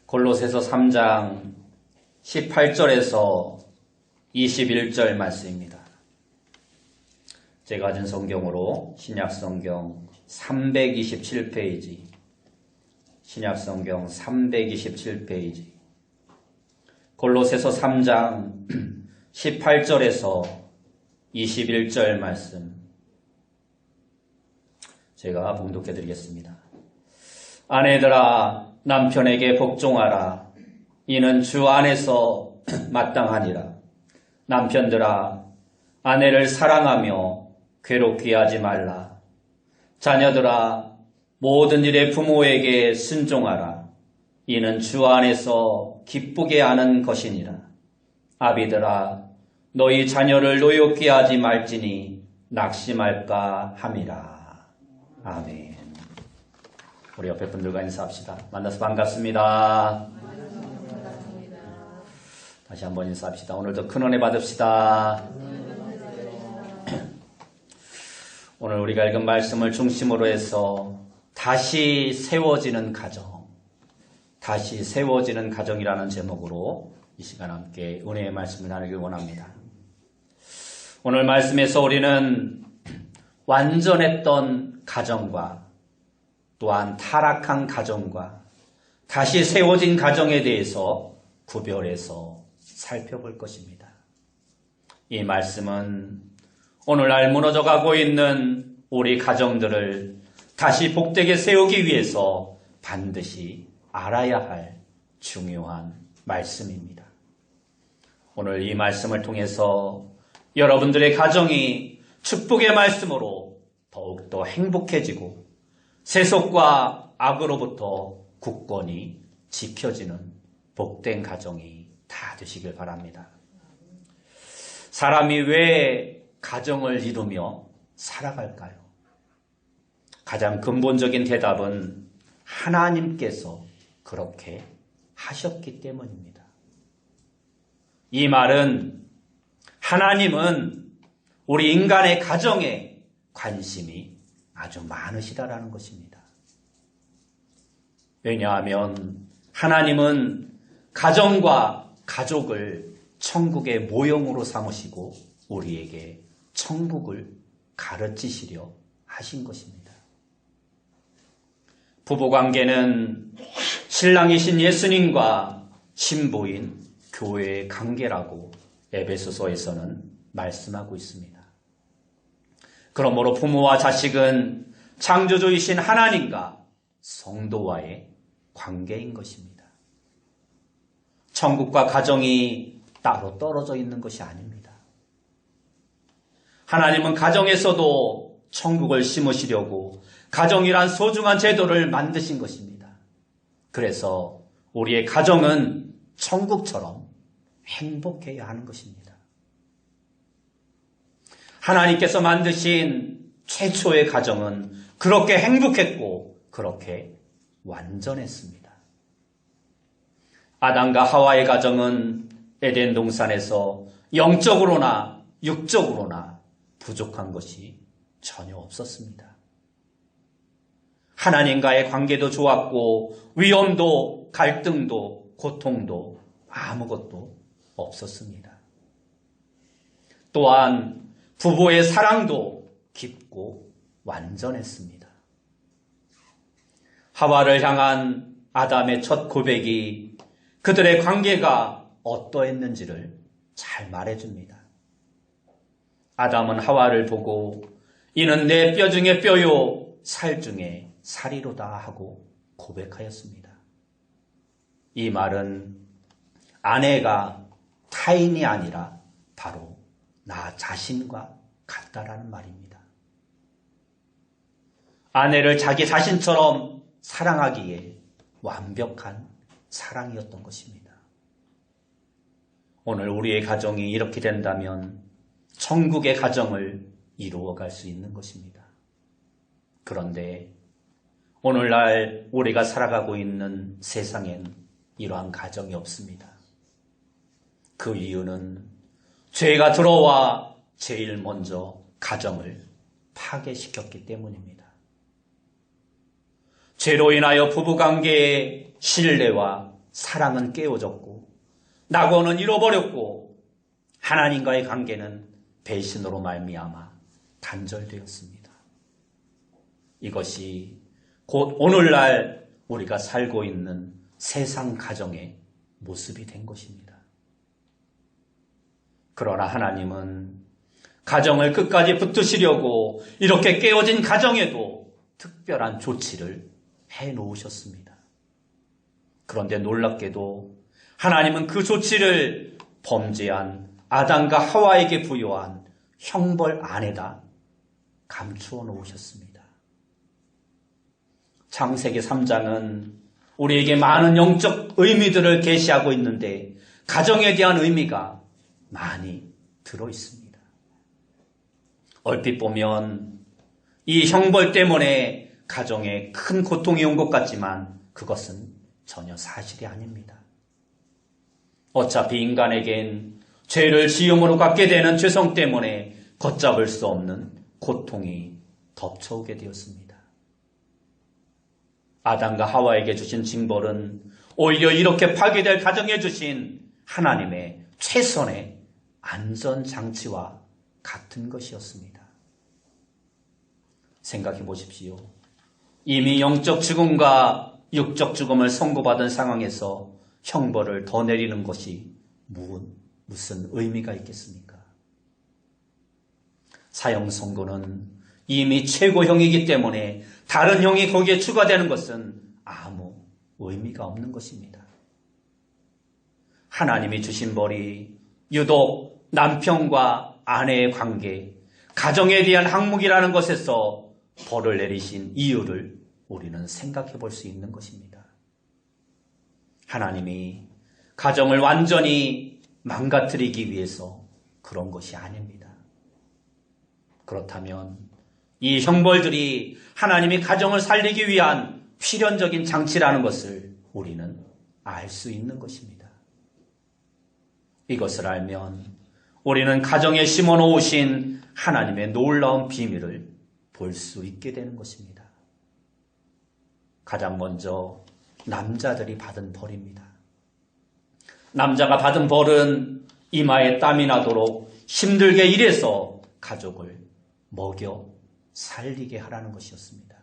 골로새서 3장 18절에서 21절 말씀입니다. 제가 가진 성경으로 신약성경 327페이지, 신약성경 327페이지, 골로새서 3장 18절에서 21절 말씀 제가 봉독해 드리겠습니다. 아내들아 남편에게 복종하라. 이는 주 안에서 마땅하니라. 남편들아 아내를 사랑하며 괴롭게 하지 말라. 자녀들아 모든 일에 부모에게 순종하라. 이는 주 안에서 기쁘게 하는 것이니라. 아비들아 너희 자녀를 노엽게 하지 말지니 낙심할까 함이라. 아멘. 우리 옆에 분들과 인사합시다. 만나서 반갑습니다. 다시 한번 인사합시다. 오늘도 큰 은혜 받읍시다. 오늘 우리가 읽은 말씀을 중심으로 해서 다시 세워지는 가정, 다시 세워지는 가정이라는 제목으로 이 시간 함께 은혜의 말씀을 나누길 원합니다. 오늘 말씀에서 우리는 완전했던 가정과 또한 타락한 가정과 다시 세워진 가정에 대해서 구별해서 살펴볼 것입니다. 이 말씀은 오늘날 무너져가고 있는 우리 가정들을 다시 복되게 세우기 위해서 반드시 알아야 할 중요한 말씀입니다. 오늘 이 말씀을 통해서 여러분들의 가정이 축복의 말씀으로 더욱더 행복해지고 세속과 악으로부터 굳건히 지켜지는 복된 가정이 다 되시길 바랍니다. 사람이 왜 가정을 이루며 살아갈까요? 가장 근본적인 대답은 하나님께서 그렇게 하셨기 때문입니다. 이 말은 하나님은 우리 인간의 가정에 관심이 아주 많으시다라는 것입니다. 왜냐하면 하나님은 가정과 가족을 천국의 모형으로 삼으시고 우리에게 천국을 가르치시려 하신 것입니다. 부부관계는 신랑이신 예수님과 신부인 교회의 관계라고 에베소서에서는 말씀하고 있습니다. 그러므로 부모와 자식은 창조주이신 하나님과 성도와의 관계인 것입니다. 천국과 가정이 따로 떨어져 있는 것이 아닙니다. 하나님은 가정에서도 천국을 심으시려고 가정이란 소중한 제도를 만드신 것입니다. 그래서 우리의 가정은 천국처럼 행복해야 하는 것입니다. 하나님께서 만드신 최초의 가정은 그렇게 행복했고 그렇게 완전했습니다. 아담과 하와의 가정은 에덴 동산에서 영적으로나 육적으로나 부족한 것이 전혀 없었습니다. 하나님과의 관계도 좋았고 위험도 갈등도 고통도 아무것도 없었습니다. 또한 부부의 사랑도 깊고 완전했습니다. 하와를 향한 아담의 첫 고백이 그들의 관계가 어떠했는지를 잘 말해줍니다. 아담은 하와를 보고 이는 내 뼈 중에 뼈요 살 중에 살이로다 하고 고백하였습니다. 이 말은 아내가 타인이 아니라 바로 나 자신과 같다라는 말입니다. 아내를 자기 자신처럼 사랑하기에 완벽한 사랑이었던 것입니다. 오늘 우리의 가정이 이렇게 된다면 천국의 가정을 이루어갈 수 있는 것입니다. 그런데 오늘날 우리가 살아가고 있는 세상엔 이러한 가정이 없습니다. 그 이유는 죄가 들어와 제일 먼저 가정을 파괴시켰기 때문입니다. 죄로 인하여 부부관계의 신뢰와 사랑은 깨어졌고 낙원은 잃어버렸고 하나님과의 관계는 배신으로 말미암아 단절되었습니다. 이것이 곧 오늘날 우리가 살고 있는 세상 가정의 모습이 된 것입니다. 그러나 하나님은 가정을 끝까지 붙드시려고 이렇게 깨어진 가정에도 특별한 조치를 해놓으셨습니다. 그런데 놀랍게도 하나님은 그 조치를 범죄한 아담과 하와에게 부여한 형벌 안에다 감추어 놓으셨습니다. 창세기 3장은 우리에게 많은 영적 의미들을 계시하고 있는데 가정에 대한 의미가 많이 들어있습니다. 얼핏 보면 이 형벌 때문에 가정에 큰 고통이 온 것 같지만 그것은 전혀 사실이 아닙니다. 어차피 인간에겐 죄를 지음으로 갖게 되는 죄성 때문에 걷잡을 수 없는 고통이 덮쳐오게 되었습니다. 아담과 하와에게 주신 징벌은 오히려 이렇게 파괴될 가정에 주신 하나님의 최선의 안전장치와 같은 것이었습니다. 생각해 보십시오. 이미 영적 죽음과 육적 죽음을 선고받은 상황에서 형벌을 더 내리는 것이 무슨 의미가 있겠습니까? 사형 선고는 이미 최고형이기 때문에 다른 형이 거기에 추가되는 것은 아무 의미가 없는 것입니다. 하나님이 주신 벌이 유독 남편과 아내의 관계, 가정에 대한 항목이라는 것에서 벌을 내리신 이유를 우리는 생각해 볼 수 있는 것입니다. 하나님이 가정을 완전히 망가뜨리기 위해서 그런 것이 아닙니다. 그렇다면 이 형벌들이 하나님이 가정을 살리기 위한 필연적인 장치라는 것을 우리는 알 수 있는 것입니다. 이것을 알면 우리는 가정에 심어놓으신 하나님의 놀라운 비밀을 볼 수 있게 되는 것입니다. 가장 먼저 남자들이 받은 벌입니다. 남자가 받은 벌은 이마에 땀이 나도록 힘들게 일해서 가족을 먹여 살리게 하라는 것이었습니다.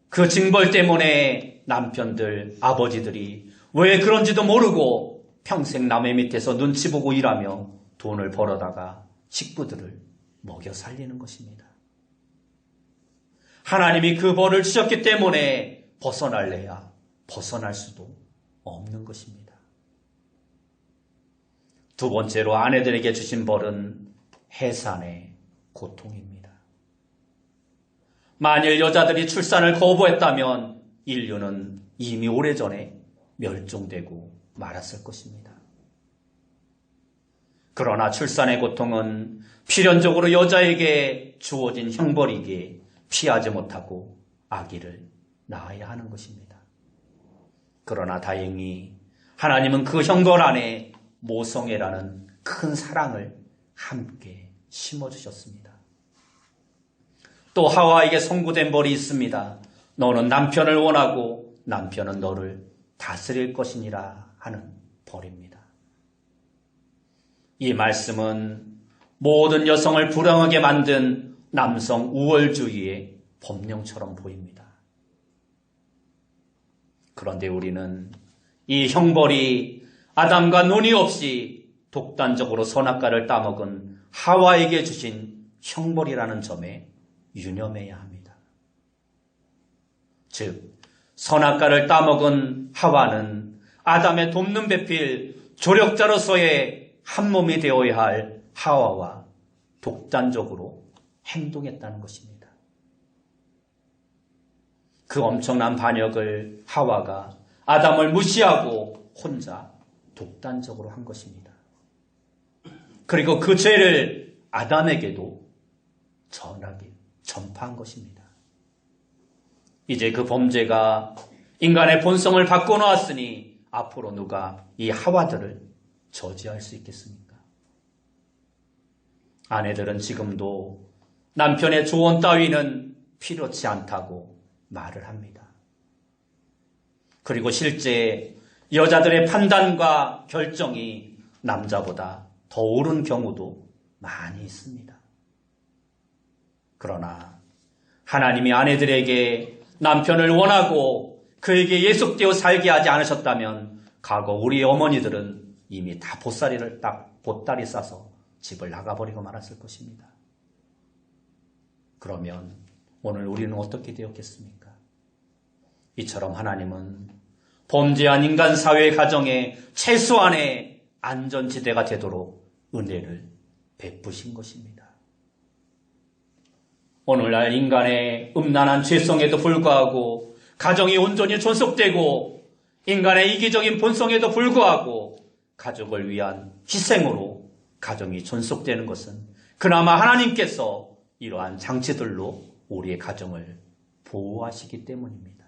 그 징벌 때문에 남편들, 아버지들이 왜 그런지도 모르고 평생 남의 밑에서 눈치 보고 일하며 돈을 벌어다가 식구들을 먹여 살리는 것입니다. 하나님이 그 벌을 주셨기 때문에 벗어날래야 벗어날 수도 없는 것입니다. 두 번째로 아내들에게 주신 벌은 해산의 고통입니다. 만일 여자들이 출산을 거부했다면 인류는 이미 오래전에 멸종되고 말았을 것입니다. 그러나 출산의 고통은 필연적으로 여자에게 주어진 형벌이기에 피하지 못하고 아기를 낳아야 하는 것입니다. 그러나 다행히 하나님은 그 형벌 안에 모성애라는 큰 사랑을 함께 심어주셨습니다. 또 하와에게 선고된 벌이 있습니다. 너는 남편을 원하고 남편은 너를 다스릴 것이니라 하는 벌입니다. 이 말씀은 모든 여성을 불행하게 만든 남성 우월주의의 법령처럼 보입니다. 그런데 우리는 이 형벌이 아담과 논의 없이 독단적으로 선악과를 따먹은 하와에게 주신 형벌이라는 점에 유념해야 합니다. 즉, 선악과를 따먹은 하와는 아담의 돕는 배필 조력자로서의 한 몸이 되어야 할 하와와 독단적으로 행동했다는 것입니다. 그 엄청난 반역을 하와가 아담을 무시하고 혼자 독단적으로 한 것입니다. 그리고 그 죄를 아담에게도 전파한 것입니다. 이제 그 범죄가 인간의 본성을 바꿔놓았으니 앞으로 누가 이 하와들을 저지할 수 있겠습니까? 아내들은 지금도 남편의 조언 따위는 필요치 않다고 말을 합니다. 그리고 실제 여자들의 판단과 결정이 남자보다 더 옳은 경우도 많이 있습니다. 그러나 하나님이 아내들에게 남편을 원하고 그에게 예속되어 살게 하지 않으셨다면 과거 우리 어머니들은 이미 다 보따리 싸서 집을 나가버리고 말았을 것입니다. 그러면 오늘 우리는 어떻게 되었겠습니까? 이처럼 하나님은 범죄한 인간 사회 가정의 최소한의 안전지대가 되도록 은혜를 베푸신 것입니다. 오늘날 인간의 음란한 죄성에도 불구하고 가정이 온전히 존속되고 인간의 이기적인 본성에도 불구하고 가족을 위한 희생으로 가정이 존속되는 것은 그나마 하나님께서 이러한 장치들로 우리의 가정을 보호하시기 때문입니다.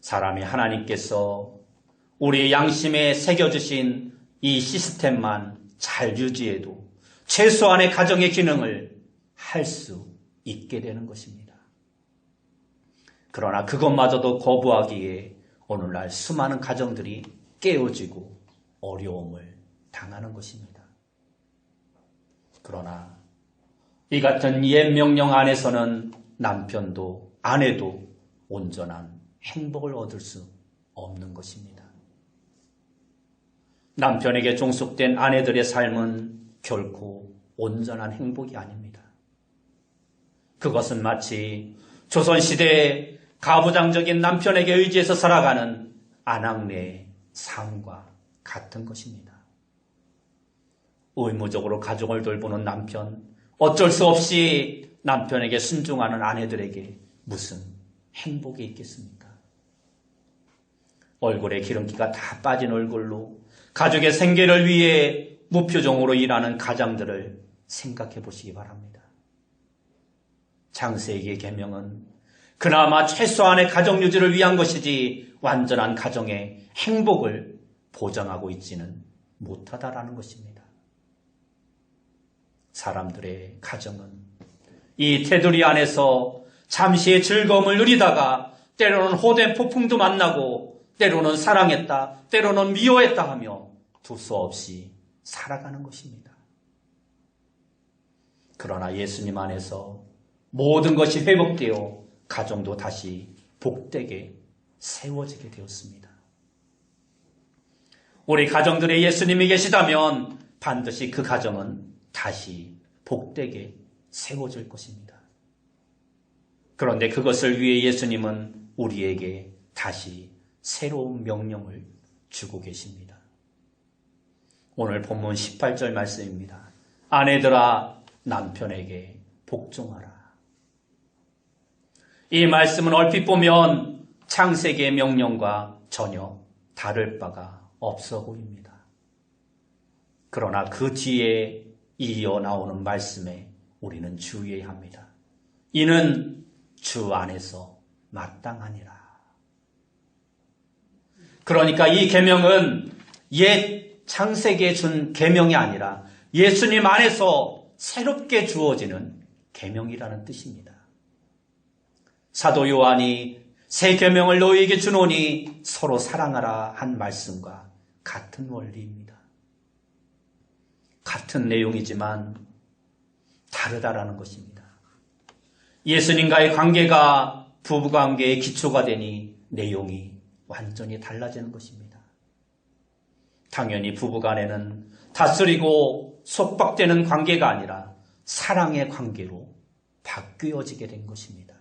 사람이 하나님께서 우리의 양심에 새겨주신 이 시스템만 잘 유지해도 최소한의 가정의 기능을 할 수 있게 되는 것입니다. 그러나 그것마저도 거부하기에 오늘날 수많은 가정들이 깨어지고 어려움을 당하는 것입니다. 그러나 이 같은 옛 명령 안에서는 남편도 아내도 온전한 행복을 얻을 수 없는 것입니다. 남편에게 종속된 아내들의 삶은 결코 온전한 행복이 아닙니다. 그것은 마치 조선시대의 가부장적인 남편에게 의지해서 살아가는 아낙네의 삶과 같은 것입니다. 의무적으로 가족을 돌보는 남편, 어쩔 수 없이 남편에게 순종하는 아내들에게 무슨 행복이 있겠습니까? 얼굴에 기름기가 다 빠진 얼굴로 가족의 생계를 위해 무표정으로 일하는 가장들을 생각해 보시기 바랍니다. 창세기의 계명은 그나마 최소한의 가정 유지를 위한 것이지 완전한 가정의 행복을 보장하고 있지는 못하다라는 것입니다. 사람들의 가정은 이 테두리 안에서 잠시의 즐거움을 누리다가 때로는 호된 폭풍도 만나고 때로는 사랑했다, 때로는 미워했다 하며 두서없이 살아가는 것입니다. 그러나 예수님 안에서 모든 것이 회복되어 가정도 다시 복되게 세워지게 되었습니다. 우리 가정들에 예수님이 계시다면 반드시 그 가정은 다시 복되게 세워질 것입니다. 그런데 그것을 위해 예수님은 우리에게 다시 새로운 명령을 주고 계십니다. 오늘 본문 18절 말씀입니다. 아내들아 남편에게 복종하라. 이 말씀은 얼핏 보면 창세기의 명령과 전혀 다를 바가 없어 보입니다. 그러나 그 뒤에 이어 나오는 말씀에 우리는 주의해야 합니다. 이는 주 안에서 마땅하니라. 그러니까 이 계명은 옛 창세기에 준 계명이 아니라 예수님 안에서 새롭게 주어지는 계명이라는 뜻입니다. 사도 요한이 새 계명을 너희에게 주노니 서로 사랑하라 한 말씀과 같은 원리입니다. 같은 내용이지만 다르다라는 것입니다. 예수님과의 관계가 부부관계의 기초가 되니 내용이 완전히 달라지는 것입니다. 당연히 부부간에는 다스리고 속박되는 관계가 아니라 사랑의 관계로 바뀌어지게 된 것입니다.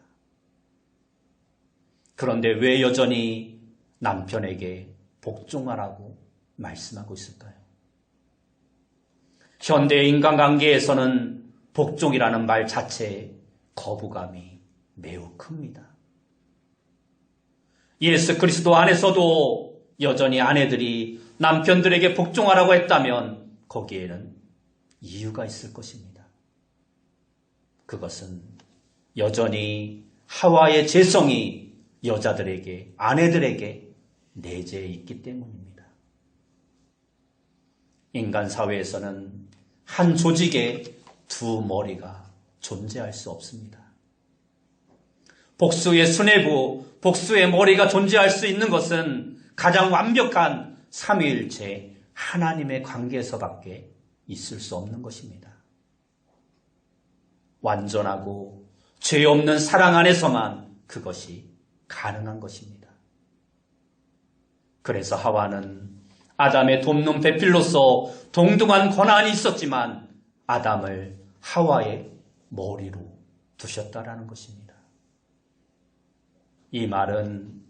그런데 왜 여전히 남편에게 복종하라고 말씀하고 있을까요? 현대 인간관계에서는 복종이라는 말 자체에 거부감이 매우 큽니다. 예수 그리스도 안에서도 여전히 아내들이 남편들에게 복종하라고 했다면 거기에는 이유가 있을 것입니다. 그것은 여전히 하와의 죄성이 여자들에게, 아내들에게 내재해 있기 때문입니다. 인간 사회에서는 한 조직에 두 머리가 존재할 수 없습니다. 복수의 수뇌부, 복수의 머리가 존재할 수 있는 것은 가장 완벽한 삼위일체 하나님의 관계에서밖에 있을 수 없는 것입니다. 완전하고 죄 없는 사랑 안에서만 그것이 가능한 것입니다. 그래서 하와는 아담의 돕는 배필로서 동등한 권한이 있었지만 아담을 하와의 머리로 두셨다라는 것입니다. 이 말은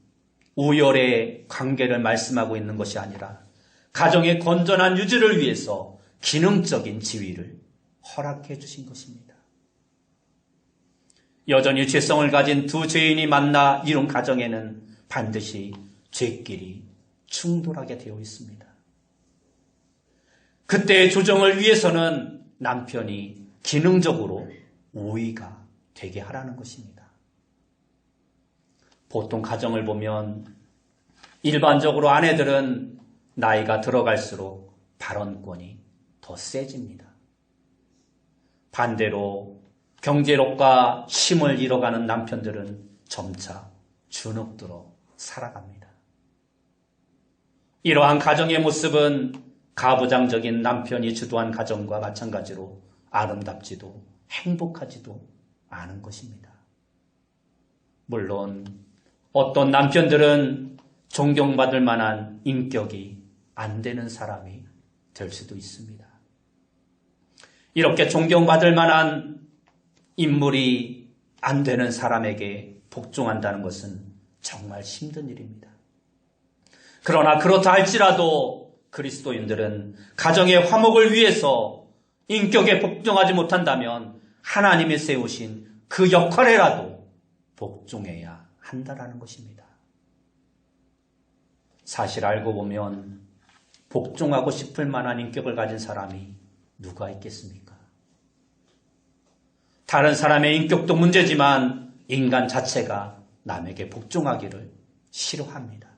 우열의 관계를 말씀하고 있는 것이 아니라 가정의 건전한 유지를 위해서 기능적인 지위를 허락해 주신 것입니다. 여전히 죄성을 가진 두 죄인이 만나 이룬 가정에는 반드시 죄끼리 충돌하게 되어 있습니다. 그때의 조정을 위해서는 남편이 기능적으로 우위가 되게 하라는 것입니다. 보통 가정을 보면 일반적으로 아내들은 나이가 들어갈수록 발언권이 더 세집니다. 반대로 경제력과 힘을 잃어가는 남편들은 점차 주눅들어 살아갑니다. 이러한 가정의 모습은 가부장적인 남편이 주도한 가정과 마찬가지로 아름답지도 행복하지도 않은 것입니다. 물론 어떤 남편들은 존경받을 만한 인격이 안 되는 사람이 될 수도 있습니다. 이렇게 존경받을 만한 인물이 안 되는 사람에게 복종한다는 것은 정말 힘든 일입니다. 그러나 그렇다 할지라도 그리스도인들은 가정의 화목을 위해서 인격에 복종하지 못한다면 하나님이 세우신 그 역할에라도 복종해야 한다라는 것입니다. 사실 알고 보면 복종하고 싶을 만한 인격을 가진 사람이 누가 있겠습니까? 다른 사람의 인격도 문제지만 인간 자체가 남에게 복종하기를 싫어합니다.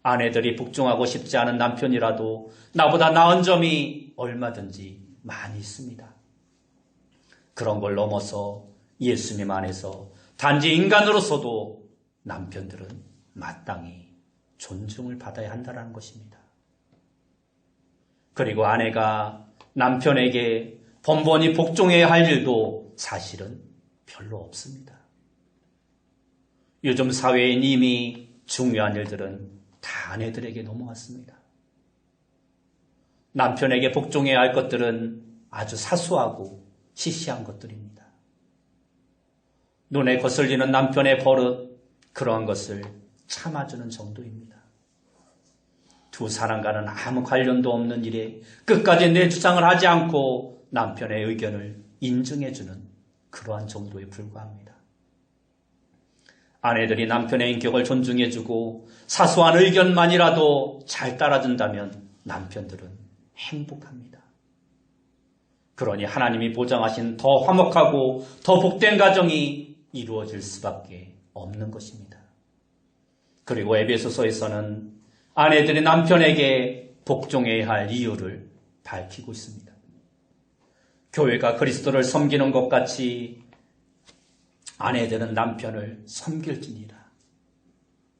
아내들이 복종하고 싶지 않은 남편이라도 나보다 나은 점이 얼마든지 많이 있습니다. 그런 걸 넘어서 예수님 안에서 단지 인간으로서도 남편들은 마땅히 존중을 받아야 한다는 것입니다. 그리고 아내가 남편에게 번번이 복종해야 할 일도 사실은 별로 없습니다. 요즘 사회인 이미 중요한 일들은 다 아내들에게 넘어왔습니다. 남편에게 복종해야 할 것들은 아주 사소하고 시시한 것들입니다. 눈에 거슬리는 남편의 버릇, 그러한 것을 참아주는 정도입니다. 두 사람과는 아무 관련도 없는 일에 끝까지 내 주장을 하지 않고 남편의 의견을 인정해주는 그러한 정도에 불과합니다. 아내들이 남편의 인격을 존중해주고 사소한 의견만이라도 잘 따라준다면 남편들은 행복합니다. 그러니 하나님이 보장하신 더 화목하고 더 복된 가정이 이루어질 수밖에 없는 것입니다. 그리고 에베소서에서는 아내들이 남편에게 복종해야 할 이유를 밝히고 있습니다. 교회가 그리스도를 섬기는 것 같이 아내들은 남편을 섬길지니라.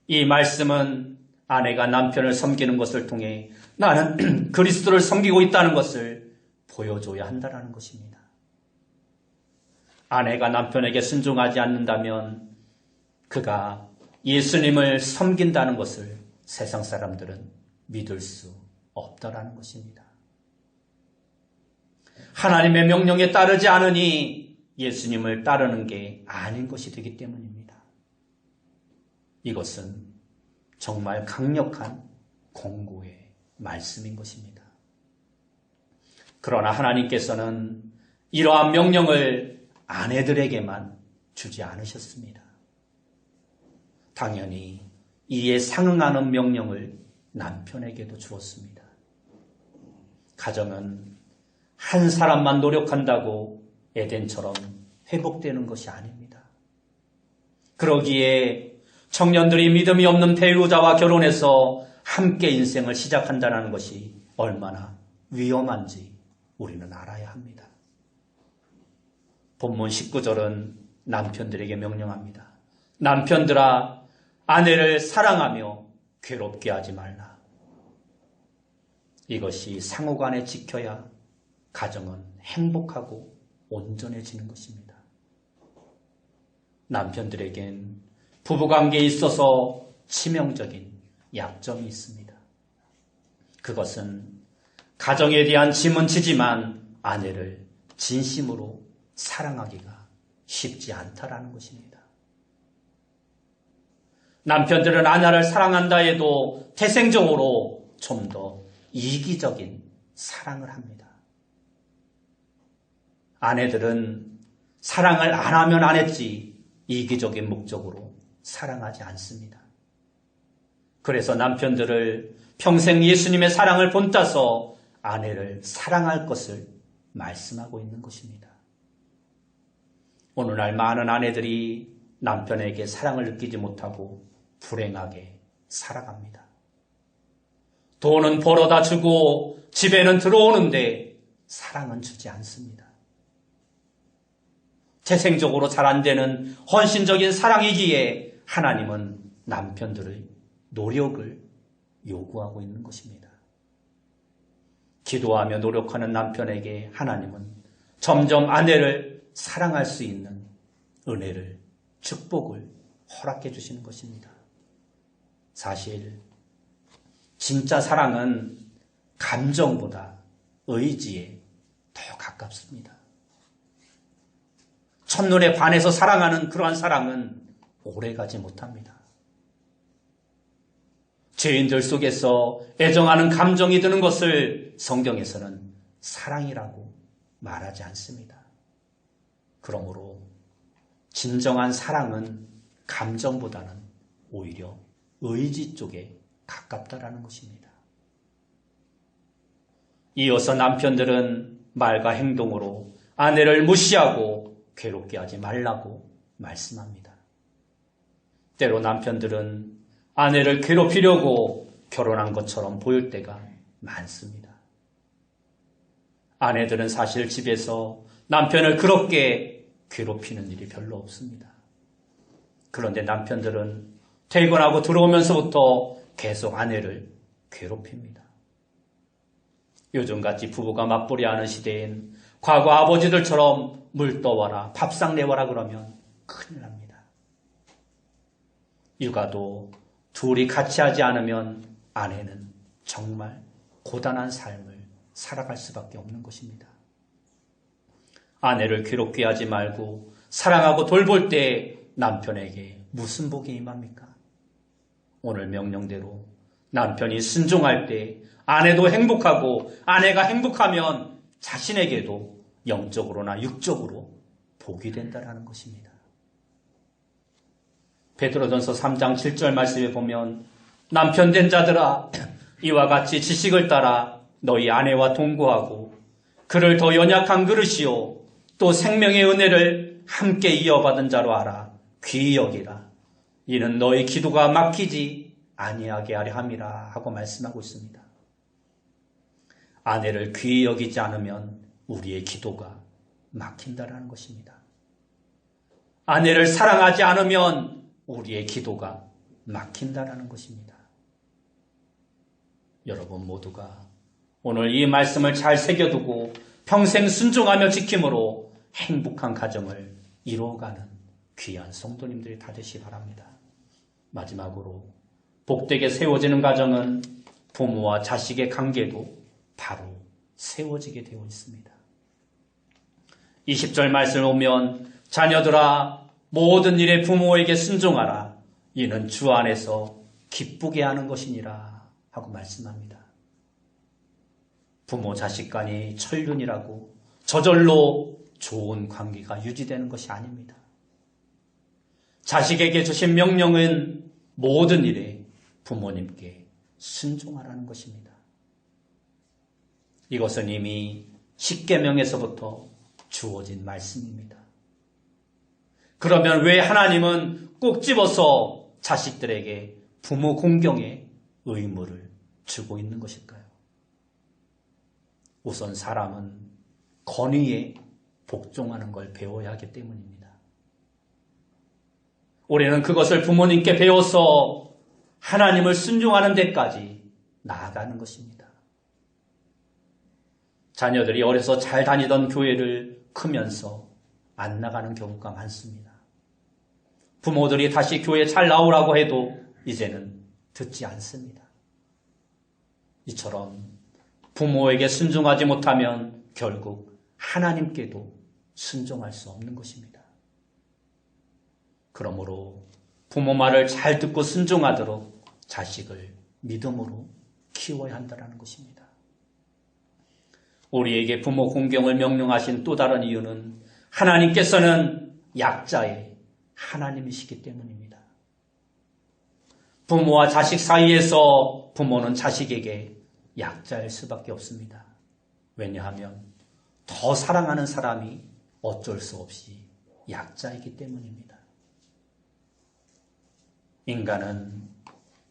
이 말씀은 아내가 남편을 섬기는 것을 통해 나는 그리스도를 섬기고 있다는 것을 보여줘야 한다는 것입니다. 아내가 남편에게 순종하지 않는다면 그가 예수님을 섬긴다는 것을 세상 사람들은 믿을 수 없다라는 것입니다. 하나님의 명령에 따르지 않으니 예수님을 따르는 게 아닌 것이 되기 때문입니다. 이것은 정말 강력한 공고의 말씀인 것입니다. 그러나 하나님께서는 이러한 명령을 아내들에게만 주지 않으셨습니다. 당연히 이에 상응하는 명령을 남편에게도 주었습니다. 가정은 한 사람만 노력한다고 에덴처럼 회복되는 것이 아닙니다. 그러기에 청년들이 믿음이 없는 배우자와 결혼해서 함께 인생을 시작한다는 것이 얼마나 위험한지 우리는 알아야 합니다. 본문 19절은 남편들에게 명령합니다. 남편들아, 아내를 사랑하며 괴롭게 하지 말라. 이것이 상호간에 지켜야 가정은 행복하고 온전해지는 것입니다. 남편들에겐 부부관계에 있어서 치명적인 약점이 있습니다. 그것은 가정에 대한 짐은 지지만 아내를 진심으로 사랑하기가 쉽지 않다라는 것입니다. 남편들은 아내를 사랑한다 해도 태생적으로 좀 더 이기적인 사랑을 합니다. 아내들은 사랑을 안 하면 안 했지 이기적인 목적으로 사랑하지 않습니다. 그래서 남편들을 평생 예수님의 사랑을 본따서 아내를 사랑할 것을 말씀하고 있는 것입니다. 오늘날 많은 아내들이 남편에게 사랑을 느끼지 못하고 불행하게 살아갑니다. 돈은 벌어다 주고 집에는 들어오는데 사랑은 주지 않습니다. 태생적으로 잘 안 되는 헌신적인 사랑이기에 하나님은 남편들의 노력을 요구하고 있는 것입니다. 기도하며 노력하는 남편에게 하나님은 점점 아내를 사랑할 수 있는 은혜를, 축복을 허락해 주시는 것입니다. 사실 진짜 사랑은 감정보다 의지에 더 가깝습니다. 첫눈에 반해서 사랑하는 그러한 사랑은 오래가지 못합니다. 죄인들 속에서 애정하는 감정이 드는 것을 성경에서는 사랑이라고 말하지 않습니다. 그러므로 진정한 사랑은 감정보다는 오히려 의지 쪽에 가깝다라는 것입니다. 이어서 남편들은 말과 행동으로 아내를 무시하고 괴롭게 하지 말라고 말씀합니다. 때로 남편들은 아내를 괴롭히려고 결혼한 것처럼 보일 때가 많습니다. 아내들은 사실 집에서 남편을 그렇게 괴롭히는 일이 별로 없습니다. 그런데 남편들은 퇴근하고 들어오면서부터 계속 아내를 괴롭힙니다. 요즘같이 부부가 맞벌이하는 시대엔 과거 아버지들처럼 물 떠와라, 밥상 내와라 그러면 큰일 납니다. 육아도 둘이 같이 하지 않으면 아내는 정말 고단한 삶을 살아갈 수밖에 없는 것입니다. 아내를 괴롭게 하지 말고 사랑하고 돌볼 때 남편에게 무슨 복이 임합니까? 오늘 명령대로 남편이 순종할 때 아내도 행복하고 아내가 행복하면 자신에게도 영적으로나 육적으로 복이 된다는 것입니다. 베드로전서 3장 7절 말씀에 보면 남편 된 자들아 이와 같이 지식을 따라 너희 아내와 동거하고 그를 더 연약한 그릇이요 또 생명의 은혜를 함께 이어받은 자로 알아 귀히 여기라. 이는 너희 기도가 막히지 아니하게 하려 함이라 하고 말씀하고 있습니다. 아내를 귀히 여기지 않으면 우리의 기도가 막힌다라는 것입니다. 아내를 사랑하지 않으면 우리의 기도가 막힌다라는 것입니다. 여러분 모두가 오늘 이 말씀을 잘 새겨두고 평생 순종하며 지킴으로 행복한 가정을 이루어가는 귀한 성도님들이 다 되시기 바랍니다. 마지막으로 복되게 세워지는 가정은 부모와 자식의 관계도 바로 세워지게 되어 있습니다. 20절 말씀을 보면 자녀들아 모든 일에 부모에게 순종하라. 이는 주 안에서 기쁘게 하는 것이니라 하고 말씀합니다. 부모 자식 간이 천륜이라고 저절로 좋은 관계가 유지되는 것이 아닙니다. 자식에게 주신 명령은 모든 일에 부모님께 순종하라는 것입니다. 이것은 이미 십계명에서부터 주어진 말씀입니다. 그러면 왜 하나님은 꼭 집어서 자식들에게 부모 공경의 의무를 주고 있는 것일까요? 우선 사람은 권위에 복종하는 걸 배워야 하기 때문입니다. 우리는 그것을 부모님께 배워서 하나님을 순종하는 데까지 나아가는 것입니다. 자녀들이 어려서 잘 다니던 교회를 크면서 안 나가는 경우가 많습니다. 부모들이 다시 교회 잘 나오라고 해도 이제는 듣지 않습니다. 이처럼 부모에게 순종하지 못하면 결국 하나님께도 순종할 수 없는 것입니다. 그러므로 부모 말을 잘 듣고 순종하도록 자식을 믿음으로 키워야 한다는 것입니다. 우리에게 부모 공경을 명령하신 또 다른 이유는 하나님께서는 약자의 하나님이시기 때문입니다. 부모와 자식 사이에서 부모는 자식에게 약자일 수밖에 없습니다. 왜냐하면 더 사랑하는 사람이 어쩔 수 없이 약자이기 때문입니다. 인간은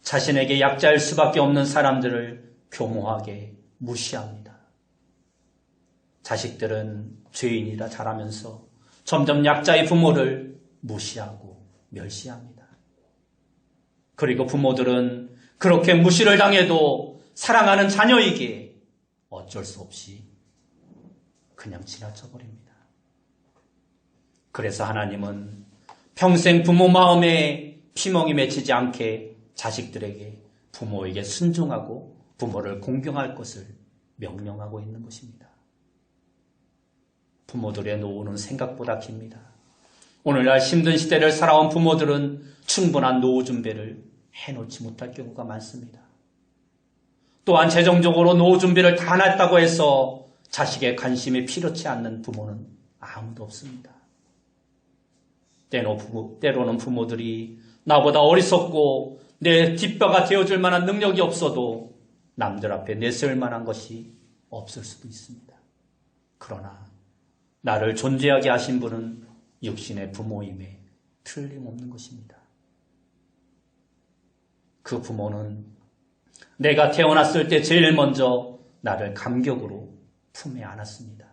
자신에게 약자일 수밖에 없는 사람들을 교모하게 무시합니다. 자식들은 죄인이라 자라면서 점점 약자의 부모를 무시하고 멸시합니다. 그리고 부모들은 그렇게 무시를 당해도 사랑하는 자녀에게 어쩔 수 없이 그냥 지나쳐버립니다. 그래서 하나님은 평생 부모 마음에 피멍이 맺히지 않게 자식들에게 부모에게 순종하고 부모를 공경할 것을 명령하고 있는 것입니다. 부모들의 노후는 생각보다 깁니다. 오늘날 힘든 시대를 살아온 부모들은 충분한 노후 준비를 해놓지 못할 경우가 많습니다. 또한 재정적으로 노후 준비를 다 해놨다고 해서 자식의 관심이 필요치 않는 부모는 아무도 없습니다. 때로는 부모들이 나보다 어리석고 내 뒷뼈가 되어줄 만한 능력이 없어도 남들 앞에 내세울 만한 것이 없을 수도 있습니다. 그러나 나를 존재하게 하신 분은 육신의 부모임에 틀림없는 것입니다. 그 부모는 내가 태어났을 때 제일 먼저 나를 감격으로 품에 안았습니다.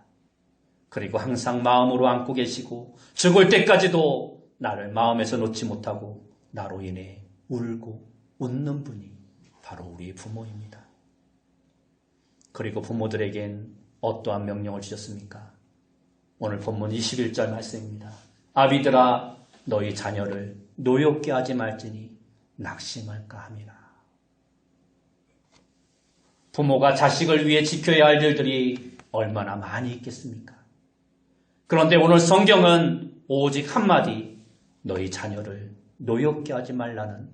그리고 항상 마음으로 안고 계시고 죽을 때까지도 나를 마음에서 놓지 못하고 나로 인해 울고 웃는 분이 바로 우리의 부모입니다. 그리고 부모들에겐 어떠한 명령을 주셨습니까? 오늘 본문 21절 말씀입니다. 아비들아 너희 자녀를 노엽게 하지 말지니 낙심할까 함이라. 부모가 자식을 위해 지켜야 할 일들이 얼마나 많이 있겠습니까? 그런데 오늘 성경은 오직 한마디 너희 자녀를 노엽게 하지 말라는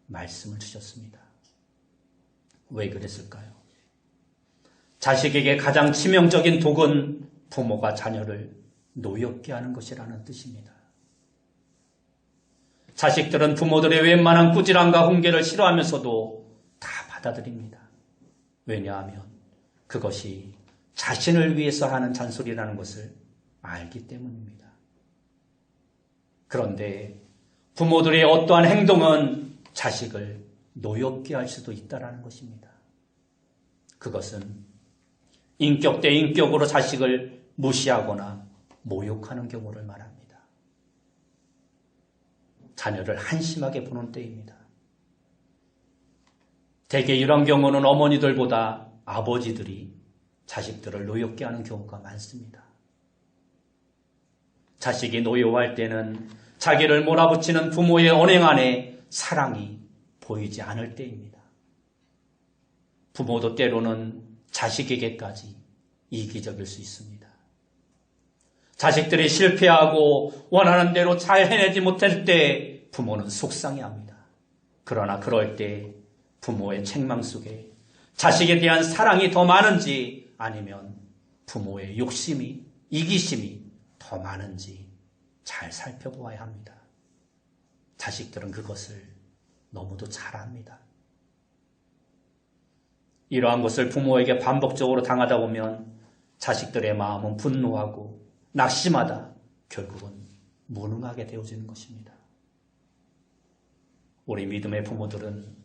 말씀을 주셨습니다. 왜 그랬을까요? 자식에게 가장 치명적인 독은 부모가 자녀를 노엽게 하는 것이라는 뜻입니다. 자식들은 부모들의 웬만한 꾸지람과 훈계를 싫어하면서도 다 받아들입니다. 왜냐하면 그것이 자신을 위해서 하는 잔소리라는 것을 알기 때문입니다. 그런데 부모들의 어떠한 행동은 자식을 노엽게 할 수도 있다는 것입니다. 그것은 인격 대 인격으로 자식을 무시하거나 모욕하는 경우를 말합니다. 자녀를 한심하게 보는 때입니다. 대개 이런 경우는 어머니들보다 아버지들이 자식들을 노엽게 하는 경우가 많습니다. 자식이 노여워할 때는 자기를 몰아붙이는 부모의 언행 안에 사랑이 보이지 않을 때입니다. 부모도 때로는 자식에게까지 이기적일 수 있습니다. 자식들이 실패하고 원하는 대로 잘 해내지 못할 때 부모는 속상해합니다. 그러나 그럴 때 부모의 책망 속에 자식에 대한 사랑이 더 많은지 아니면 부모의 욕심이, 이기심이 더 많은지 잘 살펴보아야 합니다. 자식들은 그것을 너무도 잘 압니다. 이러한 것을 부모에게 반복적으로 당하다 보면 자식들의 마음은 분노하고 낙심하다 결국은 무능하게 되어지는 것입니다. 우리 믿음의 부모들은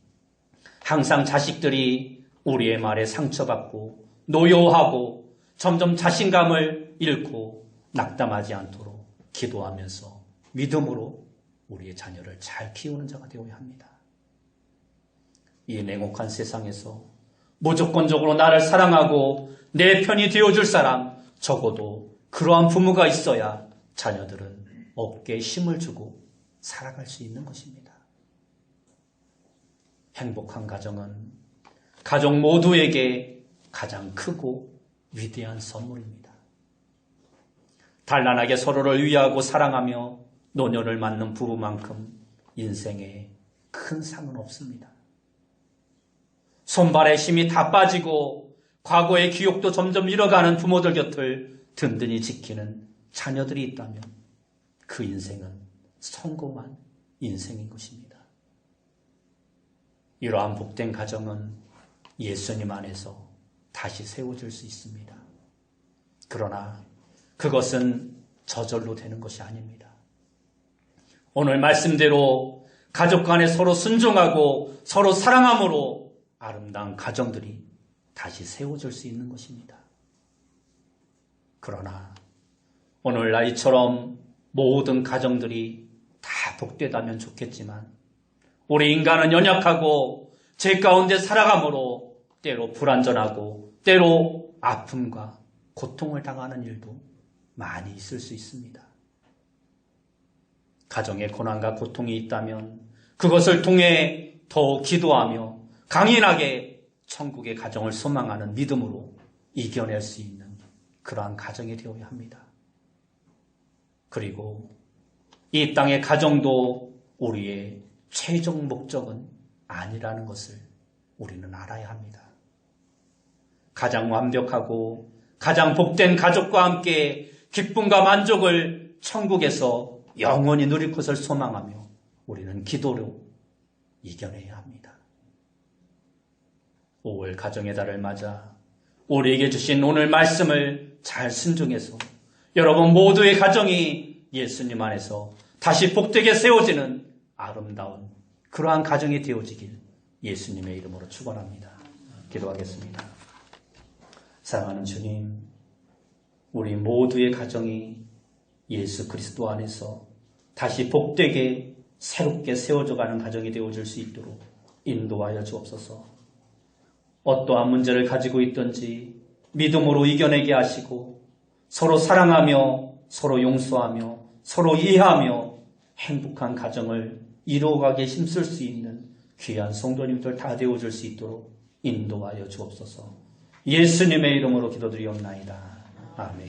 항상 자식들이 우리의 말에 상처받고 노여워하고 점점 자신감을 잃고 낙담하지 않도록 기도하면서 믿음으로 우리의 자녀를 잘 키우는 자가 되어야 합니다. 이 냉혹한 세상에서 무조건적으로 나를 사랑하고 내 편이 되어줄 사람, 적어도 그러한 부모가 있어야 자녀들은 어깨에 힘을 주고 살아갈 수 있는 것입니다. 행복한 가정은 가족 모두에게 가장 크고 위대한 선물입니다. 단란하게 서로를 위하고 사랑하며 노년을 맞는 부부만큼 인생에 큰 상은 없습니다. 손발의 힘이 다 빠지고 과거의 기억도 점점 잃어가는 부모들 곁을 든든히 지키는 자녀들이 있다면 그 인생은 성공한 인생인 것입니다. 이러한 복된 가정은 예수님 안에서 다시 세워질 수 있습니다. 그러나 그것은 저절로 되는 것이 아닙니다. 오늘 말씀대로 가족 간에 서로 순종하고 서로 사랑함으로 아름다운 가정들이 다시 세워질 수 있는 것입니다. 그러나 오늘날 이처럼 모든 가정들이 다 복되다면 좋겠지만 우리 인간은 연약하고 죄 가운데 살아감으로 때로 불완전하고 때로 아픔과 고통을 당하는 일도 많이 있을 수 있습니다. 가정에 고난과 고통이 있다면 그것을 통해 더욱 기도하며 강인하게 천국의 가정을 소망하는 믿음으로 이겨낼 수 있는 그러한 가정이 되어야 합니다. 그리고 이 땅의 가정도 우리의 최종 목적은 아니라는 것을 우리는 알아야 합니다. 가장 완벽하고 가장 복된 가족과 함께 기쁨과 만족을 천국에서 영원히 누릴 것을 소망하며 우리는 기도로 이겨내야 합니다. 5월 가정의 달을 맞아 우리에게 주신 오늘 말씀을 잘 순종해서 여러분 모두의 가정이 예수님 안에서 다시 복되게 세워지는 아름다운 그러한 가정이 되어지길 예수님의 이름으로 축원합니다. 기도하겠습니다. 사랑하는 주님, 우리 모두의 가정이 예수 그리스도 안에서 다시 복되게 새롭게 세워져가는 가정이 되어질 수 있도록 인도하여 주옵소서. 어떠한 문제를 가지고 있든지 믿음으로 이겨내게 하시고 서로 사랑하며 서로 용서하며 서로 이해하며 행복한 가정을 이루어가게 힘쓸 수 있는 귀한 성도님들 다 되어줄 수 있도록 인도하여 주옵소서. 예수님의 이름으로 기도드리옵나이다. 아멘.